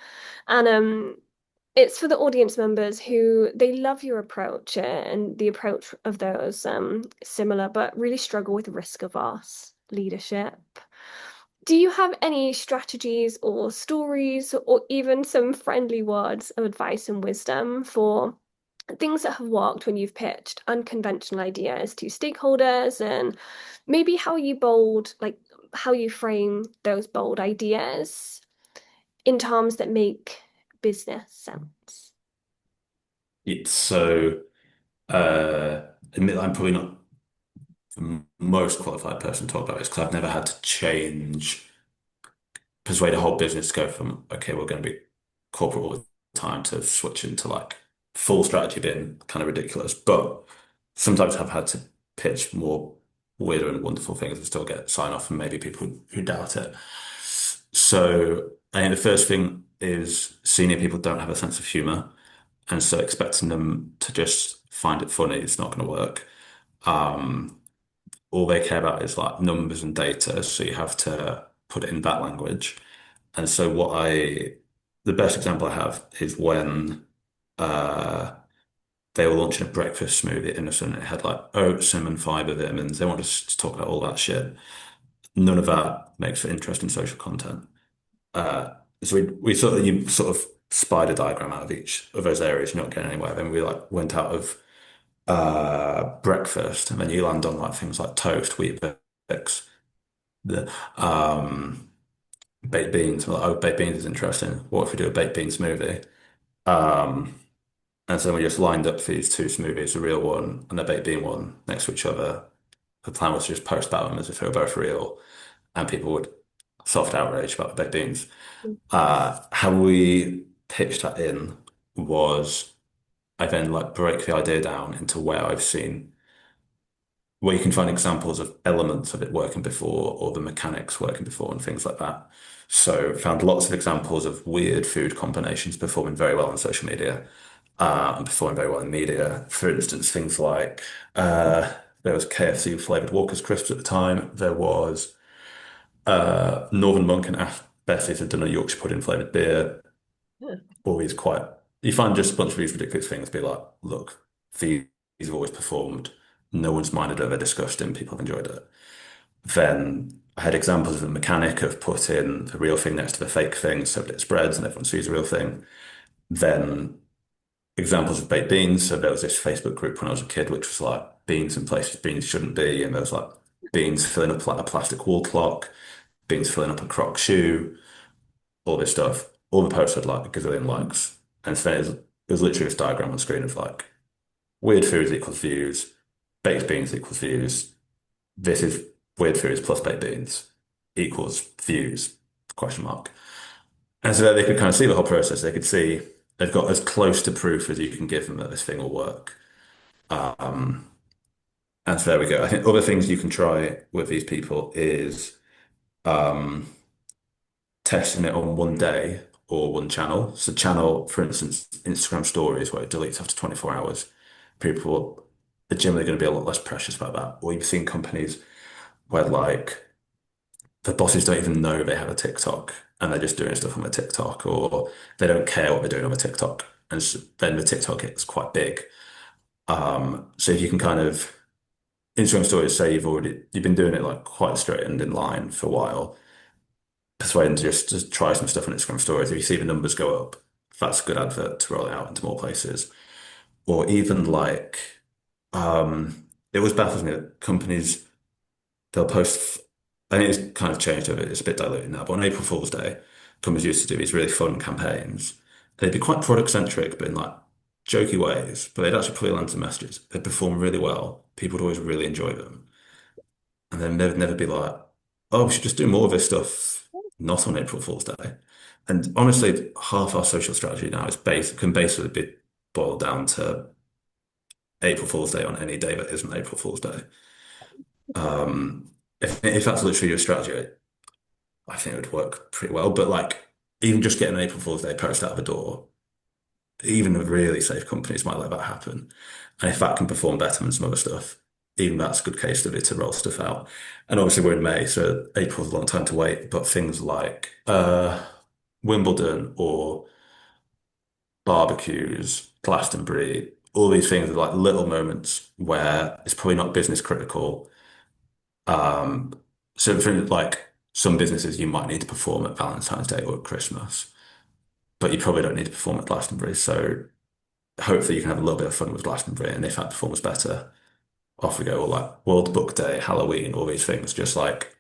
And it's for the audience members who they love your approach and the approach of those similar, but really struggle with risk-averse leadership. Do you have any strategies or stories or even some friendly words of advice and wisdom for things that have worked when you've pitched unconventional ideas to stakeholders and maybe how you frame those bold ideas in terms that make business sense. It's so admit I'm probably not the most qualified person to talk about this because I've never had to persuade a whole business to go from, okay, we're going to be corporate all the time to switch into like full strategy being kind of ridiculous. But sometimes I've had to pitch more weirder and wonderful things and still get sign off from maybe people who doubt it. So I think the first thing is senior people don't have a sense of humor. And so expecting them to just find it funny is not going to work. Um, all they care about is like numbers and data. So you have to put it in that language. And so the best example I have is when uh, they were launching a breakfast smoothie at Innocent. It had like oats, and fiber vitamins. They want us to talk about all that shit. None of that makes for interesting social content. Uh, so we sort of you sort of spider diagram out of each of those areas. You're not getting anywhere. Then we like went out of breakfast, and then you land on like things like toast, wheat bix, the baked beans. We're like, oh, baked beans is interesting. What if we do a baked bean smoothie? Um, and so we just lined up these two smoothies, a real one and a baked bean one, next to each other. The plan was to just post about them as if they were both real, and people would soft outrage about the baked beans. How we pitched that in was I then like break the idea down into where you can find examples of elements of it working before or the mechanics working before and things like that. So found lots of examples of weird food combinations performing very well on social media and performing very well in media. For instance, things like there was KFC flavored Walker's crisps at the time. There was Northern Monk and Ash Bessie's had done a Yorkshire pudding flavored beer. Always quite. You find just a bunch of these ridiculous things. Be like, look, these have always performed. No one's minded over disgusting. People have enjoyed it. Then I had examples of the mechanic of putting the real thing next to the fake thing so that it spreads and everyone sees the real thing. Then examples of baked beans. So there was this Facebook group when I was a kid, which was like beans in places beans shouldn't be, and there was like beans filling up like a plastic wall clock, beans filling up a croc shoe, all this stuff. All the posts had like a gazillion likes, and so it was literally this diagram on screen of like weird foods equals views, baked beans equals views. This is weird foods plus baked beans equals views, question mark. And so that they could kind of see the whole process. They could see they've got as close to proof as you can give them that this thing will work. Um, and so there we go. I think other things you can try with these people is um, testing it on one day or one channel. So channel, for instance, Instagram stories where it deletes after 24 hours. People are generally going to be a lot less precious about that. Or you've seen companies where like the bosses don't even know they have a TikTok and they're just doing stuff on the TikTok or they don't care what they're doing on the TikTok. And so then the TikTok gets quite big. So if you can kind of Instagram stories say you've been doing it like quite straight and in line for a while, persuade them to just to try some stuff on Instagram stories. If you see the numbers go up, that's a good advert to roll it out into more places. Or even like it was baffles me that companies they'll post. I think it's kind of changed over. It's a bit diluted now, but on April Fool's Day, companies used to do these really fun campaigns. They'd be quite product centric, but in like jokey ways. But they'd actually put land some messages. They'd perform really well. People would always really enjoy them. And then they'd never be like, "Oh, we should just do more of this stuff, not on April Fool's Day." And honestly, half our social strategy now is can basically be boiled down to April Fool's Day on any day that isn't April Fool's Day. If that's literally your strategy, I think it would work pretty well. But like, even just getting an April Fool's Day post out of the door, even the really safe companies might let that happen. And if that can perform better than some other stuff, even that's a good case study to roll stuff out. And obviously we're in May, so April's a long time to wait. But things like Wimbledon or barbecues, Glastonbury, all these things are like little moments where it's probably not business critical. Um, so for like some businesses, you might need to perform at Valentine's Day or at Christmas, but you probably don't need to perform at Glastonbury. So hopefully you can have a little bit of fun with Glastonbury, and if that performs better, off we go. Or like World Book Day, Halloween, all these things. Just like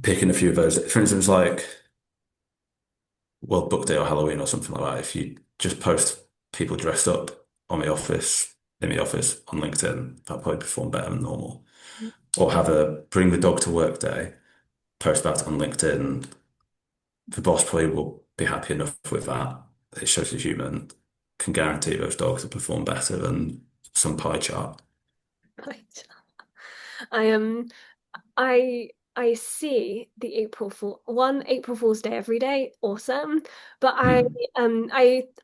picking a few of those. For instance, like World Book Day or Halloween or something like that, if you just post people dressed up in the office on LinkedIn, that'll probably perform better than normal. Or have a bring the dog to work day, post that on LinkedIn. The boss probably will be happy enough with that. It shows the human can guarantee those dogs will perform better than some pie chart. Right. I am. I see the April Fool's Day every day, awesome. But Hmm.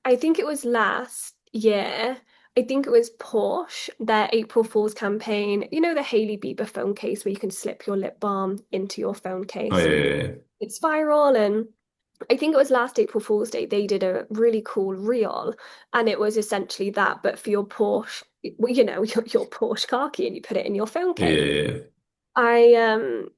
I think it was last year. I think it was Porsche, their April Fool's campaign. You know the Hailey Bieber phone case where you can slip your lip balm into your phone Oh case. yeah, yeah, yeah. It's viral, and I think it was last April Fool's Day. They did a really cool reel, and it was essentially that, but for your Porsche, well, your Porsche car key, and you put it in your phone Yeah, case. yeah, yeah. I um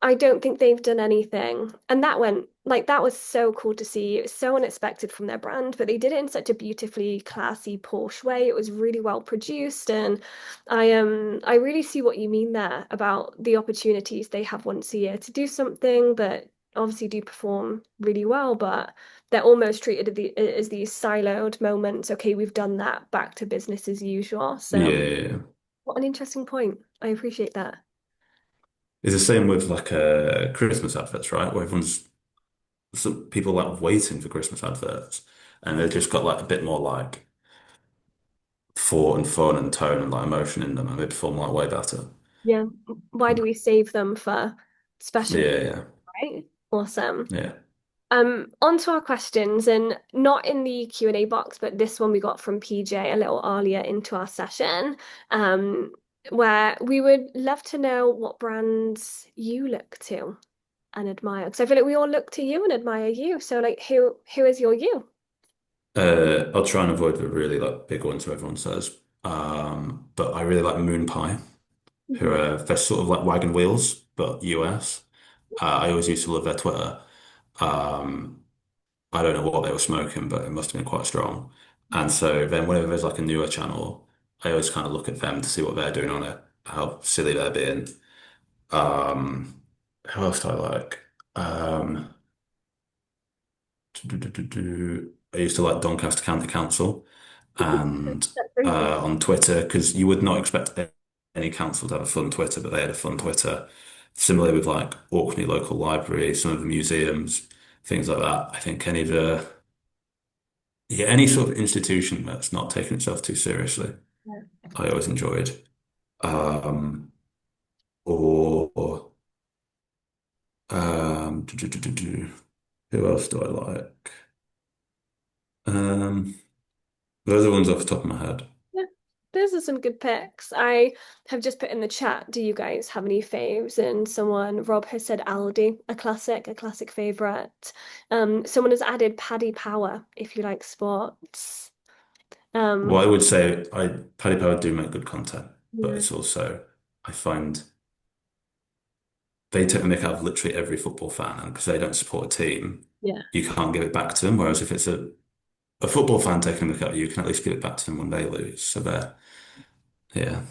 I don't think they've done anything. And that went like that was so cool to see. It was so unexpected from their brand, but they did it in such a beautifully classy Porsche way. It was really well produced, and I really see what you mean there about the opportunities they have once a year to do something that obviously do perform really well, but they're almost treated as these siloed moments. Okay, we've done that, back to business as usual. Yeah, So yeah, yeah. what an interesting point. I appreciate that. It's the same with like Christmas adverts, right? Where everyone's some people like waiting for Christmas adverts, and they've just got like a bit more like thought and fun and tone and like emotion in them, and they perform like way better. Yeah. Why do we save them for special, Yeah, yeah, right? Awesome. yeah. On to our questions, and not in the Q&A box, but this one we got from PJ a little earlier into our session, um, where we would love to know what brands you look to and admire. Because I feel like we all look to you and admire you. So like who is your you? I'll try and avoid the really like big ones where everyone says. But I really like Moon Pie, who Mhm. are they're sort of like wagon wheels, but US. I always used to love their Twitter. Um, I don't know what they were smoking, but it must have been quite strong. And so then whenever there's like a newer channel, I always kind of look at them to see what they're doing on it, how silly they're being. Um, who else do I like? Um, I used to like Doncaster County Council and That's very good. on Twitter because you would not expect any council to have a fun Twitter, but they had a fun Twitter. Similarly with like Orkney Local Library, some of the museums, things like that. I think any of the yeah, any sort of institution that's not taking itself too seriously, Yeah. I always enjoyed. Um, or who else do I like? Um, those are the ones off the top of my head. Yeah, those are some good picks. I have just put in the chat, do you guys have any faves? And Rob has said Aldi, a classic favorite. Someone has added Paddy Power if you like sports. Well, Um, I would say Paddy Power do make good content, but yeah, it's also I find they take the mick out of literally every football fan, and because they don't support a team, yeah, you can't give it back to them. Whereas if it's a football fan taking the mick out, you can at least give it back to them when they lose. So they're yeah,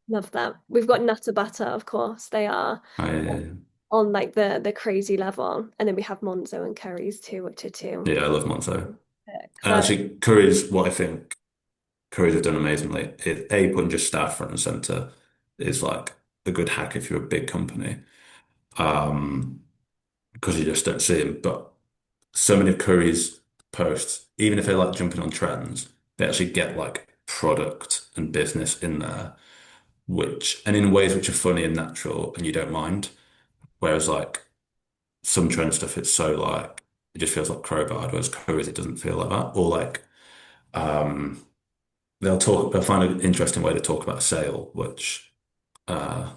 love that. We've got Nutter Butter, of course. They are I on like the crazy level, and then we have Monzo and Curry's too, which are two. yeah, I love Monzo. And But actually, Curry's what I think Curry's have done amazingly. Putting just staff front and center is like a good hack if you're a big company, because you just don't see them. But so many of Curry's posts, even if they're like jumping on trends, they actually get like product and business in there, which and in ways which are funny and natural, and you don't mind. Whereas like some trend stuff, it's so like it just feels like crowbarred. Whereas Curry's, it doesn't feel like that. Or like um, they'll find an interesting way to talk about a sale, which uh,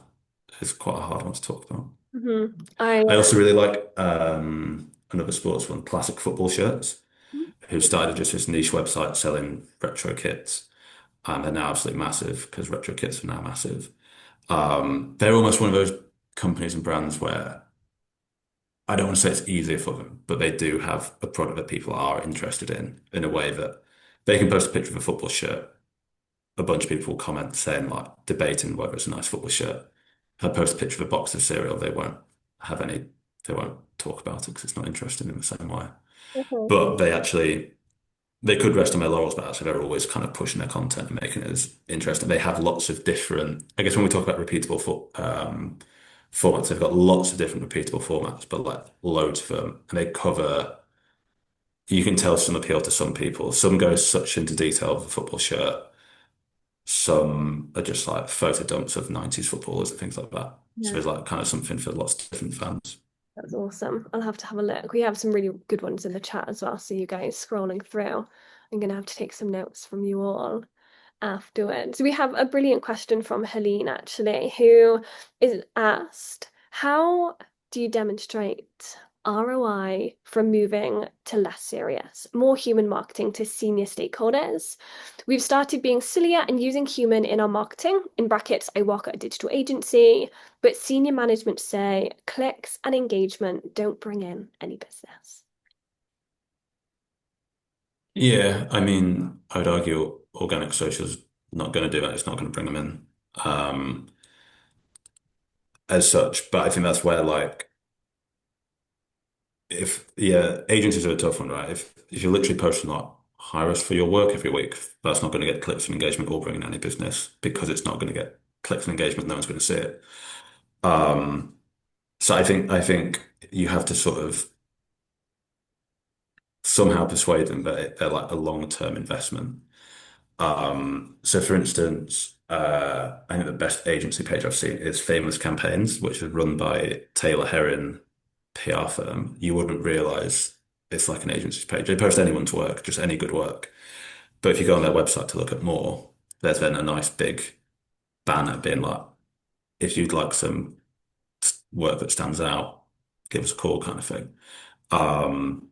is quite a hard one to talk about. mhm. I I also really like another sports one, Classic Football Shirts, who started just this niche website selling retro kits, and they're now absolutely massive because retro kits are now massive. They're almost one of those companies and brands where I don't want to say it's easier for them, but they do have a product that people are interested in a way that they can post a picture of a football shirt. A bunch of people will comment saying like debating whether it's a nice football shirt. If I post a picture of a box of cereal, have any, they won't talk about it because it's not interesting in the same way. Mhm. But they could rest on their laurels, but actually they're always kind of pushing their content and making it as interesting. They have lots of different, I guess when we talk about repeatable formats, they've got lots of different repeatable formats, but like loads of them. And they cover, you can tell some appeal to some people. Some go such into detail of a football shirt. Some are just like photo dumps of 90s footballers and things like that. So Yeah. there's like kind of something for lots of different fans. That's awesome. I'll have to have a look. We have some really good ones in the chat as well. So you guys scrolling through, I'm gonna have to take some notes from you all afterwards. We have a brilliant question from Helene actually, who is asked, how do you demonstrate ROI from moving to less serious, more human marketing to senior stakeholders? We've started being sillier and using human in our marketing. In brackets, I work at a digital agency, but senior management say clicks and engagement don't bring in any business. Yeah, I mean, I would argue organic social's not going to do that. It's not going to bring them in as such. But I think that's where like if yeah, agencies are a tough one, right? If you're literally posting like hire us for your work every week, that's not going to get clicks and engagement or bring in any business because it's not going to get clicks and engagement. No one's going to see it. Um, so I think you have to sort of somehow persuade them that they're like a long-term investment. So for instance, I think the best agency page I've seen is Famous Campaigns, which is run by Taylor Herrin PR firm. You wouldn't realize it's like an agency page. They post anyone's work, just any good work. But if you go on their website to look at more, there's then a nice big banner being like, if you'd like some work that stands out, give us a call kind of thing. Um,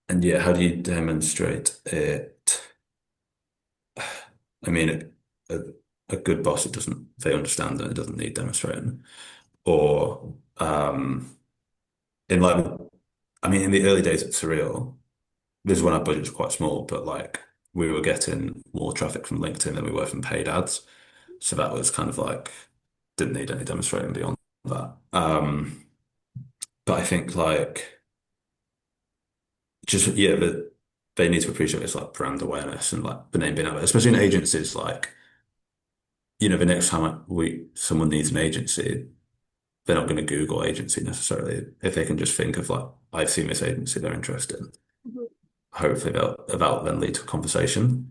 and yeah, how do you demonstrate it? I mean, a, a good boss, it doesn't, they understand that it doesn't need demonstrating. Or, in like, I mean, in the early days at Surreal, this is when our budget was quite small, but like we were getting more traffic from LinkedIn than we were from paid ads. So that was kind of like, didn't need any demonstrating beyond that. But I think like, just, yeah, that they need to appreciate it's like brand awareness and like the name being out there, especially in agencies, like, the next time someone needs an agency, they're not going to Google agency necessarily. If they can just think of like, I've seen this agency, they're interested. Mhm. Hopefully that'll then lead to a conversation.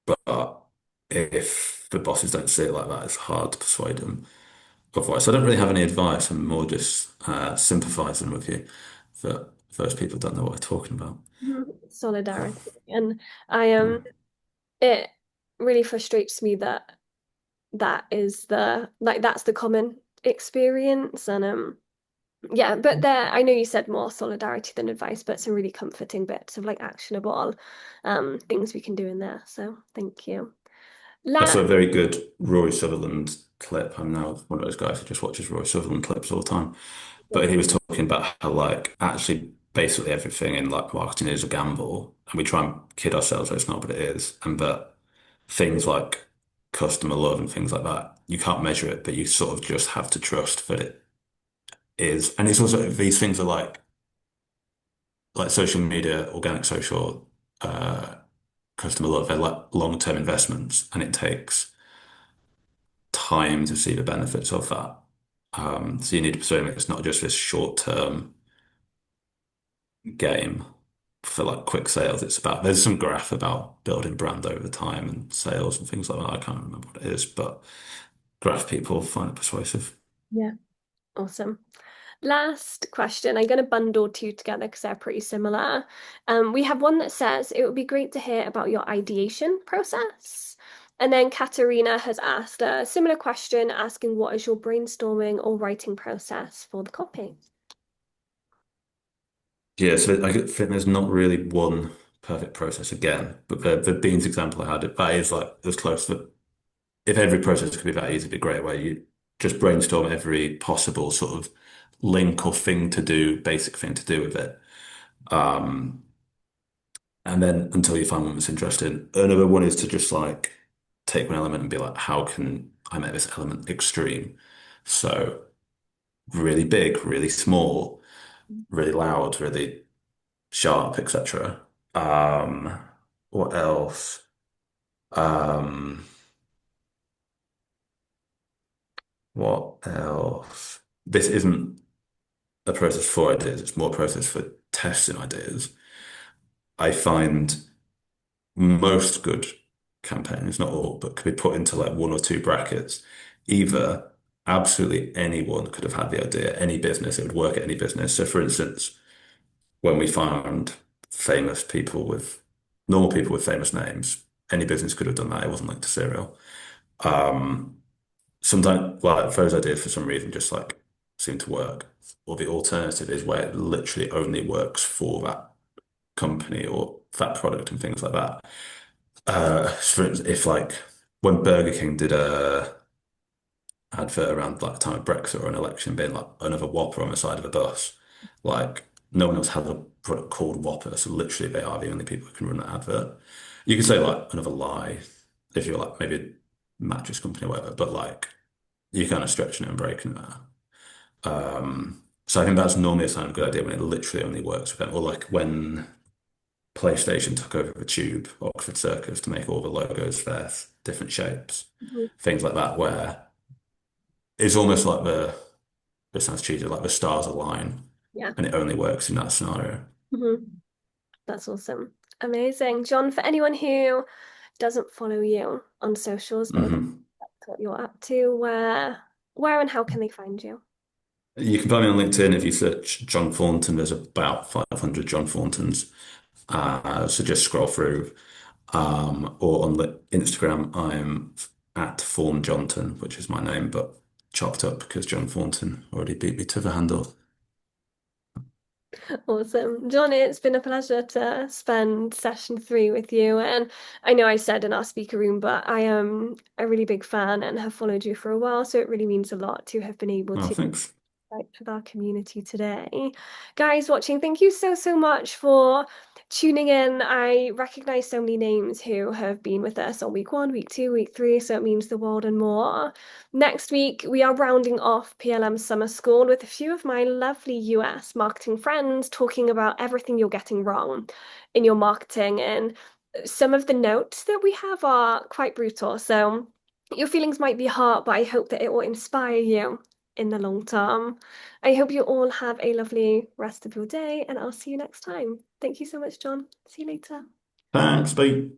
But if the bosses don't see it like that, it's hard to persuade them. Otherwise, I don't really have any advice. I'm more just sympathizing with you that those people don't know what they're talking about. Mhm. Solidarity. And I it really frustrates me that that's the common experience. And yeah, but there, I know you said more solidarity than advice, but some really comforting bits of like actionable things we can do in there. So thank you. I La saw a very good Rory Sutherland clip. I'm now one of those guys who just watches Rory Sutherland clips all the time. But he was talking about how like actually basically everything in like marketing is a gamble, and we try and kid ourselves that it's not, but it is, and that things like customer love and things like that, you can't measure it, but you sort of just have to trust that it is. And it's also these things are like social media, organic social, customer love, they're like long-term investments, and it takes time to see the benefits of that. So you need to persuade them it's not just this short-term game for like quick sales. There's some graph about building brand over time and sales and things like that. I can't remember what it is, but graph people find it persuasive. Yeah, awesome. Last question. I'm going to bundle two together because they're pretty similar. We have one that says it would be great to hear about your ideation process. And then Katerina has asked a similar question, asking what is your brainstorming or writing process for the copy? Yeah, so I think there's not really one perfect process again, but the beans example I had, that is like as close to if every process could be that easy, it'd be great where you just brainstorm every possible sort of link or thing to do, basic thing to do with it. Um, and then until you find one that's interesting. Another one is to just like take one element and be like, how can I make this element extreme? So really big, really small, really loud, really sharp, etc. Um, what else? Um, what else? This isn't a process for ideas, it's more a process for testing ideas. I find most good campaigns, not all, but could be put into like one or two brackets. Either absolutely anyone could have had the idea, any business, it would work at any business. So, for instance, when we found famous people with normal people with famous names, any business could have done that. It wasn't linked to Serial. Um, Sometimes, well, those ideas for some reason just like seem to work. Or the alternative is where it literally only works for that company or that product and things like that. For instance, if like when Burger King did a advert around like the time of Brexit or an election being like another Whopper on the side of a bus, like no one else has a product called Whopper, so literally they are the only people who can run that advert. You could say like another lie if you're like maybe a mattress company or whatever, but like you're kind of stretching it and breaking it there. So I think that's normally a sign of a good idea when it literally only works with them. Or like when PlayStation took over the Tube, Oxford Circus, to make all the logos their different shapes, Mhm. things like that, where it's almost like this sounds cheesy, like the stars align Yeah. and it only works in that scenario. Mhm. That's awesome. Amazing. John, for anyone who doesn't follow you on socials but would like Hmm. what you're up to, where and how can they find you? You can find me on LinkedIn if you search John Thornton. There's about 500 John Thorntons. So just scroll through. Or on the Instagram, I'm at Fawn Johnton, which is my name, but chopped up because John Thornton already beat me to the handle. Awesome. John, it's been a pleasure to spend session three with you. And I know I said in our speaker room, but I am a really big fan and have followed you for a while. So it really means a lot to have been able Oh, to thanks. connect with our community today. Guys watching, thank you so, so much for tuning in. I recognize so many names who have been with us on week one, week two, week three. So it means the world and more. Next week, we are rounding off PLM Summer School with a few of my lovely US marketing friends talking about everything you're getting wrong in your marketing. And some of the notes that we have are quite brutal. So your feelings might be hurt, but I hope that it will inspire you in the long term. I hope you all have a lovely rest of your day, and I'll see you next time. Thank you so much, John. See you later. Thanks, bye.